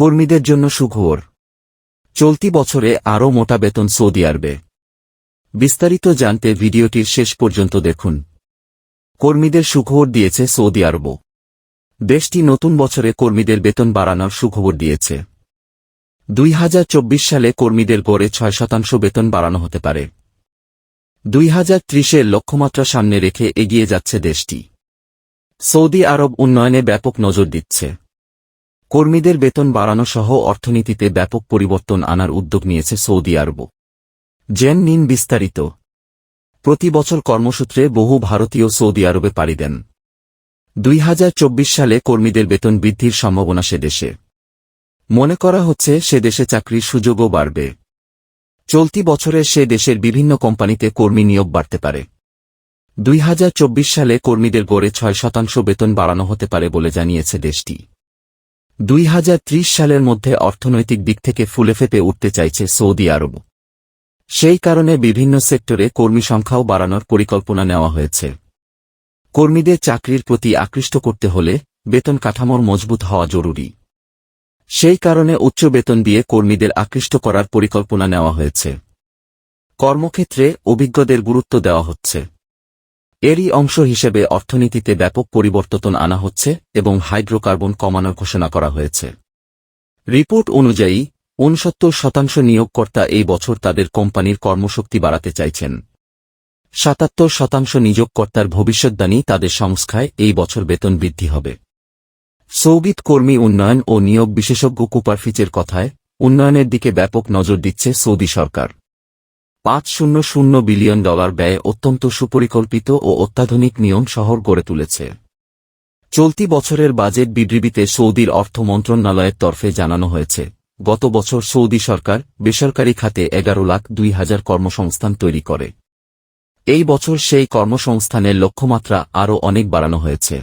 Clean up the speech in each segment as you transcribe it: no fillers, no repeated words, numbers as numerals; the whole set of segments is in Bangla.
কর্মীদের জন্য সুখবর। চলতি বছরে আরও মোটা বেতন সৌদি আরবে। বিস্তারিত জানতে ভিডিওটির শেষ পর্যন্ত দেখুন। কর্মীদের সুখবর দিয়েছে সৌদি আরব। দেশটি নতুন বছরে কর্মীদের বেতন বাড়ানোর সুখবর দিয়েছে। 2024 সালে কর্মীদের গড়ে 6% বেতন বাড়ানো হতে পারে। 2030-এর লক্ষ্যমাত্রা সামনে রেখে এগিয়ে যাচ্ছে দেশটি। সৌদি আরব উন্নয়নে ব্যাপক নজর দিচ্ছে। কর্মীদের বেতন বাড়ানো সহ অর্থনীতিতে ব্যাপক পরিবর্তন আনার উদ্যোগ নিয়েছে সৌদি আরব। জেনে নিন বিস্তারিত। প্রতি বছর কর্মসূত্রে বহু ভারতীয় সৌদি আরবে পাড়ি দেন। 2024 সালে কর্মীদের বেতন বৃদ্ধির সম্ভাবনা সে দেশে। মনে করা হচ্ছে সে দেশে চাকরির সুযোগও বাড়বে। চলতি বছরে সে দেশের বিভিন্ন কোম্পানিতে কর্মী নিয়োগ বাড়তে পারে। 2024 সালে কর্মীদের গড়ে 6% বেতন বাড়ানো হতে পারে বলে জানিয়েছে দেশটি। 2030 সালের মধ্যে অর্থনৈতিক দিক থেকে ফুলে ফেঁপে উঠতে চাইছে সৌদি আরব। সেই কারণে বিভিন্ন সেক্টরে কর্মী সংখ্যাও বাড়ানোর পরিকল্পনা নেওয়া হয়েছে। কর্মীদের চাকরির প্রতি আকৃষ্ট করতে হলে বেতন কাঠামোর মজবুত হওয়া জরুরি। সেই কারণে উচ্চ বেতন দিয়ে কর্মীদের আকৃষ্ট করার পরিকল্পনা নেওয়া হয়েছে। কর্মক্ষেত্রে অভিজ্ঞদের গুরুত্ব দেওয়া হচ্ছে। এরই অংশ হিসেবে অর্থনীতিতে ব্যাপক পরিবর্তন আনা হচ্ছে এবং হাইড্রোকার্বন কমানোর ঘোষণা করা হয়েছে। রিপোর্ট অনুযায়ী 69% নিয়োগকর্তা এই বছর তাদের কোম্পানির কর্মশক্তি বাড়াতে চাইছেন। 77% নিয়োগকর্তার ভবিষ্যদ্বাণী তাদের সংস্থায় এই বছর বেতন বৃদ্ধি হবে। সৌদি কর্মী উন্নয়ন ও নিয়োগ বিশেষজ্ঞ কুপারফিচের কথায় উন্নয়নের দিকে ব্যাপক নজর দিচ্ছে সৌদি সরকার। $500 বিলিয়ন ব্যয়ে অত্যন্ত সুপরিকল্পিত ও অত্যাধুনিক নিয়ম শহর গড়ে তুলেছে। চলতি বছরের বাজেট বিবৃতিতে সৌদির অর্থ মন্ত্রণালয়ের তরফে জানানো হয়েছে, গত বছর সৌদি সরকার বেসরকারি খাতে 11,02,000 কর্মসংস্থান তৈরি করে। এই বছর সেই কর্মসংস্থানের লক্ষ্যমাত্রা আরও অনেক বাড়ানো হয়েছে।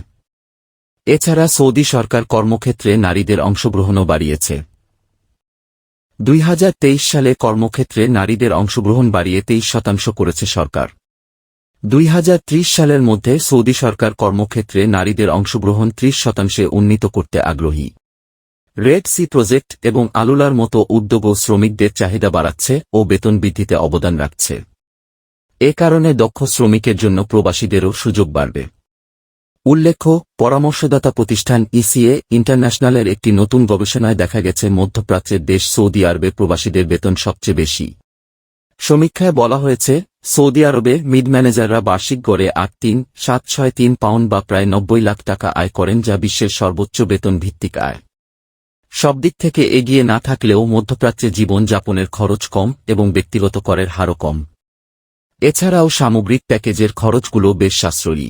এছাড়া সৌদি সরকার কর্মক্ষেত্রে নারীদের অংশগ্রহণও বাড়িয়েছে। 2023 সালে কর্মক্ষেত্রে নারীদের অংশগ্রহণ বাড়িয়ে 23% করেছে সরকার। 2030 সালের মধ্যে সৌদি সরকার কর্মক্ষেত্রে নারীদের অংশগ্রহণ 30% উন্নীত করতে আগ্রহী। রেড সি প্রজেক্ট এবং আলুলার মতো উদ্যোগও শ্রমিকদের চাহিদা বাড়াচ্ছে ও বেতন বৃদ্ধিতে অবদান রাখছে। এ কারণে দক্ষ শ্রমিকের জন্য প্রবাসীদেরও সুযোগ বাড়বে। উল্লেখ্য, পরামর্শদাতা প্রতিষ্ঠান ইসিএ ইন্টারন্যাশনালের একটি নতুন গবেষণায় দেখা গেছে মধ্যপ্রাচ্যের দেশ সৌদি আরবে প্রবাসীদের বেতন সবচেয়ে বেশি। সমীক্ষায় বলা হয়েছে, সৌদি আরবে মিড ম্যানেজাররা বার্ষিক গড়ে 8,3,763 পাউন্ড বা প্রায় 90 লাখ টাকা আয় করেন, যা বিশ্বের সর্বোচ্চ বেতন ভিত্তিক আয়। সব দিক থেকে এগিয়ে না থাকলেও মধ্যপ্রাচ্যে জীবন যাপনের খরচ কম এবং ব্যক্তিগত করের হারও কম। এছাড়াও সামগ্রিক প্যাকেজের খরচগুলো বেশ সাশ্রয়ী।